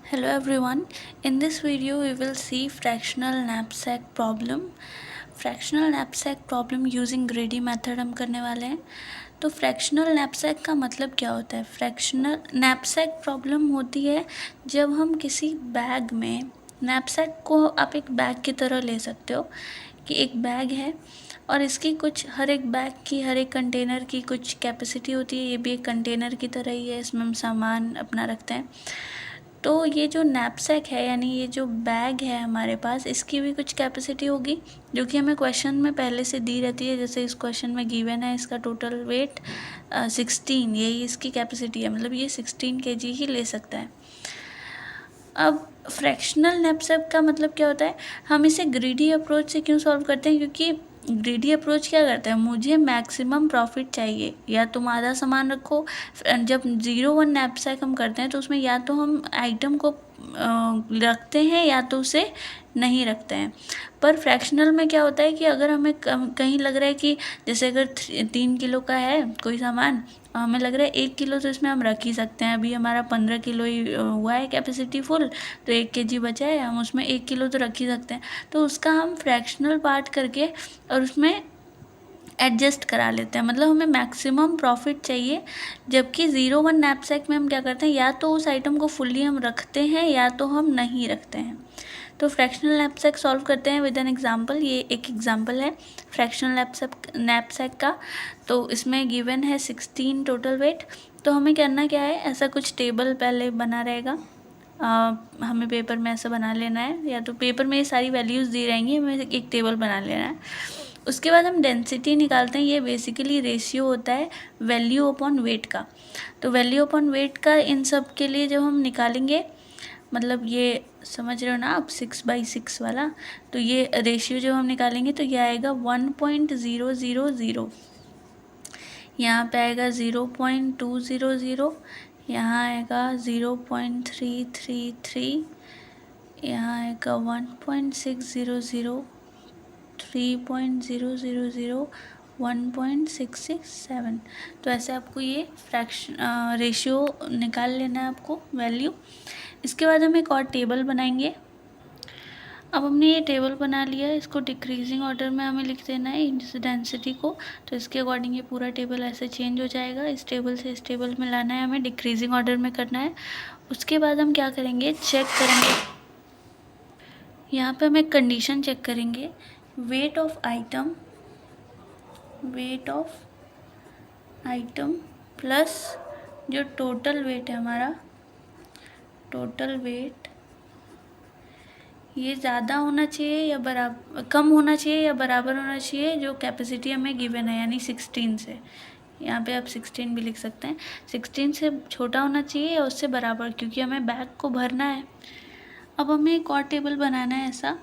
Hello everyone. In this video we will see fractional knapsack problem. Fractional knapsack problem using ग्रेडी method हम करने वाले हैं। तो fractional knapsack का मतलब क्या होता है? फ्रैक्शनल knapsack प्रॉब्लम होती है जब हम किसी बैग में, knapsack को आप एक बैग की तरह ले सकते हो कि एक बैग है और इसकी कुछ, हर एक बैग की, हर एक कंटेनर की कुछ कैपेसिटी होती है। ये भी एक कंटेनर की तरह ही है, इसमें हम सामान अपना रखते हैं। तो ये जो नैपसैक है, यानी ये जो बैग है हमारे पास, इसकी भी कुछ कैपेसिटी होगी जो कि हमें क्वेश्चन में पहले से दी रहती है। जैसे इस क्वेश्चन में गिवन है इसका टोटल वेट 16, यही इसकी कैपेसिटी है, मतलब ये 16 kg ही ले सकता है। अब फ्रैक्शनल नैपसैक का मतलब क्या होता है? हम इसे ग्रीडी अप्रोच से क्यों सॉल्व करते हैं? क्योंकि ग्रीडी अप्रोच क्या करता है, मुझे मैक्सिमम प्रॉफिट चाहिए। या तुम आधा सामान रखो, जब 0-1 नैपसैक हम करते हैं तो उसमें या तो हम आइटम को रखते हैं या तो उसे नहीं रखते हैं। पर फ्रैक्शनल में क्या होता है कि अगर हमें कहीं लग रहा है कि जैसे अगर 3 किलो का है कोई सामान, हमें लग रहा है 1 किलो तो इसमें हम रख ही सकते हैं। अभी हमारा 15 किलो ही हुआ है कैपेसिटी फुल, तो 1 kg बचा है, हम उसमें 1 किलो तो रख ही सकते हैं। तो उसका हम फ्रैक्शनल पार्ट करके और उसमें एडजस्ट करा लेते हैं, मतलब हमें मैक्सिमम प्रॉफिट चाहिए। जबकि 0-1 नैपसैक में हम क्या करते हैं, या तो उस आइटम को फुल्ली हम रखते हैं या तो हम नहीं रखते हैं। तो फ्रैक्शनल नैपसैक सॉल्व करते हैं विद एन एग्जांपल। ये एक एग्जांपल है फ्रैक्शनल नैपसैक का। तो इसमें गिवन है 16 टोटल वेट। तो हमें करना क्या है, ऐसा कुछ टेबल पहले बना रहेगा। हमें पेपर में ऐसा बना लेना है, या तो पेपर में ये सारी वैल्यूज़ दी रहेंगी, हमें एक टेबल बना लेना है। उसके बाद हम डेंसिटी निकालते हैं। ये बेसिकली रेशियो होता है वैल्यू अपॉन वेट का। तो वैल्यू अपॉन वेट का इन सब के लिए जब हम निकालेंगे, मतलब ये समझ रहे हो ना आप, 6/6 वाला, तो ये रेशियो जब हम निकालेंगे तो ये आएगा 1.000। यहाँ पे आएगा 0.200, यहाँ आएगा 0.333, यहाँ आएगा 1.600, 3.000, 1.667। तो ऐसे आपको ये फ्रैक्शन रेशियो निकाल लेना है, आपको वैल्यू। इसके बाद हम एक और टेबल बनाएंगे। अब हमने ये टेबल बना लिया है, इसको डिक्रीजिंग ऑर्डर में हमें लिख देना है इस डेंसिटी को। तो इसके अकॉर्डिंग ये पूरा टेबल ऐसे चेंज हो जाएगा। इस टेबल से इस टेबल में लाना है, हमें डिक्रीजिंग ऑर्डर में करना है। उसके बाद हम क्या करेंगे, चेक करेंगे। यहाँ पे हम एक कंडीशन चेक करेंगे, वेट ऑफ आइटम प्लस जो टोटल वेट है हमारा, टोटल वेट, ये ज़्यादा होना चाहिए या बराबर, कम होना चाहिए या बराबर होना चाहिए जो कैपेसिटी हमें गिवन है, यानी 16 से। यहाँ पे आप 16 भी लिख सकते हैं। 16 से छोटा होना चाहिए या उससे बराबर, क्योंकि हमें बैग को भरना है। अब हमें एक और टेबल बनाना है ऐसा,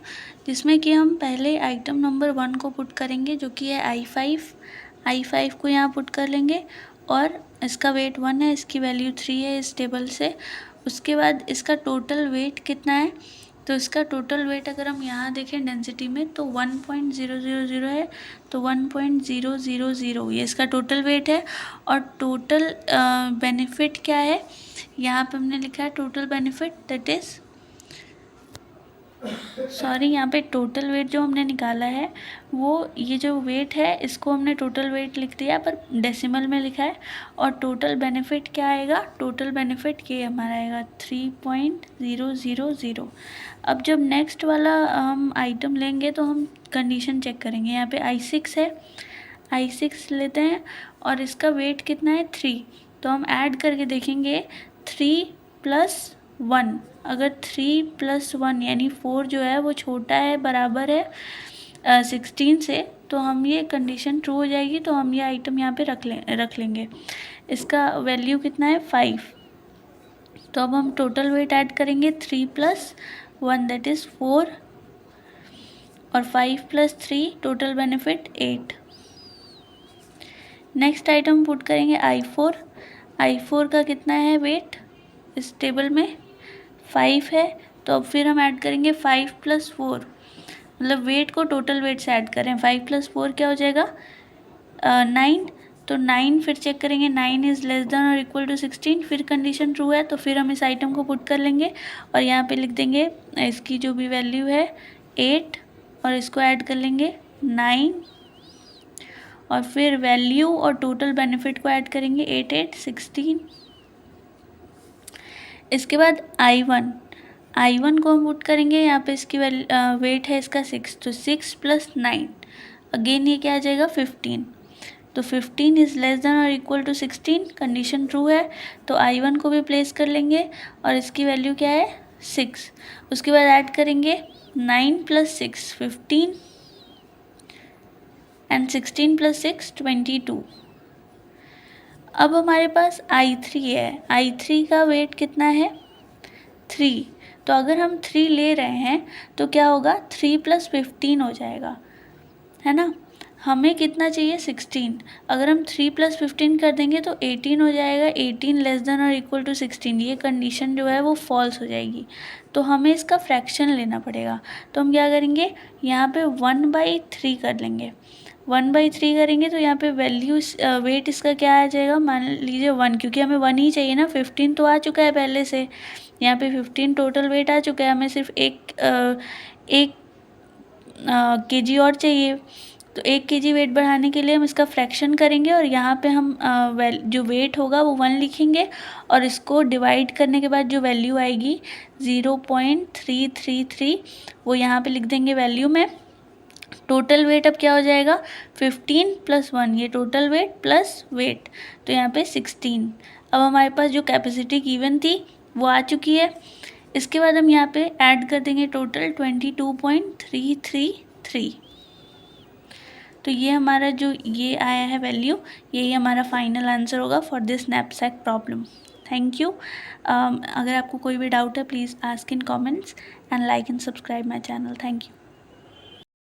जिसमें कि हम पहले आइटम नंबर 1 को पुट करेंगे, जो कि है I5 को यहाँ पुट कर लेंगे, और इसका वेट 1 है, इसकी वैल्यू 3 है इस टेबल से। उसके बाद इसका टोटल वेट कितना है, तो इसका टोटल वेट अगर हम यहाँ देखें डेंसिटी में तो 1.000 है, तो 1.000 ये इसका टोटल वेट है। और टोटल बेनिफिट क्या है, यहाँ पे हमने लिखा है टोटल बेनिफिट, दैट इज़ यहाँ पे टोटल वेट जो हमने निकाला है, वो ये जो वेट है इसको हमने टोटल वेट लिख दिया, पर डेसिमल में लिखा है। और टोटल बेनिफिट क्या आएगा, टोटल बेनिफिट ये हमारा आएगा 3.000। अब जब नेक्स्ट वाला हम आइटम लेंगे तो हम कंडीशन चेक करेंगे। यहाँ पे I6 है, I6 लेते हैं और इसका वेट कितना है 3। तो हम ऐड करके देखेंगे 3 + 1, अगर 3 + 1 यानी 4 जो है वो छोटा है, बराबर है 16 से, तो हम ये कंडीशन ट्रू हो जाएगी। तो हम ये आइटम यहाँ पे रख लेंगे। इसका वैल्यू कितना है 5। तो अब हम टोटल वेट ऐड करेंगे 3 + 1 दैट इज़ 4, और 5 + 3 total benefit 8। Next item put करेंगे I4 का कितना है वेट इस टेबल में 5 है। तो अब फिर हम ऐड करेंगे 5 + 4, मतलब वेट को टोटल वेट से ऐड करें। 5 + 4 क्या हो जाएगा 9। तो तो 9 फिर चेक करेंगे, 9 इज़ लेस देन और इक्वल टू 16, फिर कंडीशन ट्रू है तो फिर हम इस आइटम को पुट कर लेंगे और यहाँ पे लिख देंगे इसकी जो भी वैल्यू है 8 और इसको ऐड कर लेंगे 9 और फिर वैल्यू और टोटल बेनिफिट को ऐड करेंगे 8 8 16। इसके बाद I1 को हम पुट करेंगे, यहाँ पे इसकी वेट है इसका 6, तो 6 + 9 अगेन ये क्या आ जाएगा 15, तो 15 इज़ लेस देन और इक्वल टू 16, कंडीशन ट्रू है तो I1 को भी प्लेस कर लेंगे और इसकी वैल्यू क्या है 6। उसके बाद ऐड करेंगे 9 + 6 15 एंड 16 + 6 22। अब हमारे पास I3 है, I3 का वेट कितना है 3, तो अगर हम 3 ले रहे हैं तो क्या होगा 3 + 15 हो जाएगा, है ना। हमें कितना चाहिए 16, अगर हम 3 + 15 कर देंगे तो 18 हो जाएगा, 18 लेस देन और इक्वल टू 16, ये कंडीशन जो है वो फॉल्स हो जाएगी, तो हमें इसका फ्रैक्शन लेना पड़ेगा। तो हम क्या करेंगे यहाँ पे 1/3 कर लेंगे, 1/3 करेंगे तो यहाँ पे वैल्यू वेट इसका क्या आ जाएगा, मान लीजिए 1, क्योंकि हमें 1 ही चाहिए ना, 15 तो आ चुका है पहले से, यहाँ पे 15 टोटल वेट आ चुका है, हमें सिर्फ एक kg और चाहिए, तो 1 kg वेट बढ़ाने के लिए हम इसका फ्रैक्शन करेंगे और यहाँ पे हम जो वेट होगा वो 1 लिखेंगे और इसको डिवाइड करने के बाद जो वैल्यू आएगी 0.333 वो यहाँ पे लिख देंगे वैल्यू में। टोटल वेट अब क्या हो जाएगा 15 + 1, ये टोटल वेट प्लस वेट, तो यहाँ पे 16। अब हमारे पास जो कैपेसिटी गिवन थी वो आ चुकी है। इसके बाद हम यहाँ पे ऐड कर देंगे टोटल 22.333, तो ये हमारा जो ये आया है वैल्यू, यही हमारा फाइनल आंसर होगा for this knapsack problem. Thank you. अगर आपको कोई भी डाउट है please ask in comments and like and subscribe my channel. Thank you.